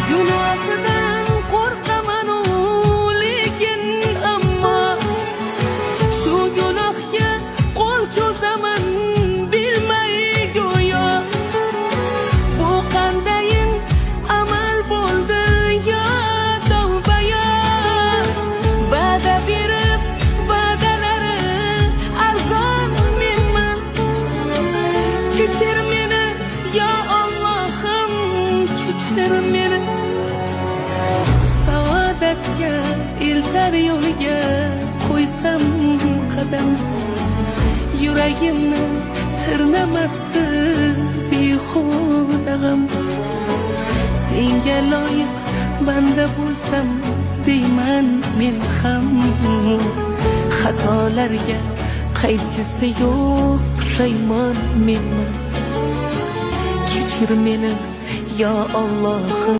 Gunohidan qo'rqaman lekin ammo shu gunohga qo'l cho'zaman bilmay go'yo. Bu qandayin amal bo'ldi yo tavba yo. Va'da berib va'dalari arzon menman. Kechir meni yo Allohim, kechir meni. Saodatga eltar yo'liga qo'ysam qadam, yuragimni tirnamasdi behuda g'am. Senga loyiq banda bo'lsam deyman men ham, xatolarga qaytgisi yo'q pushaymon menman. Kechir meni yo Allohim.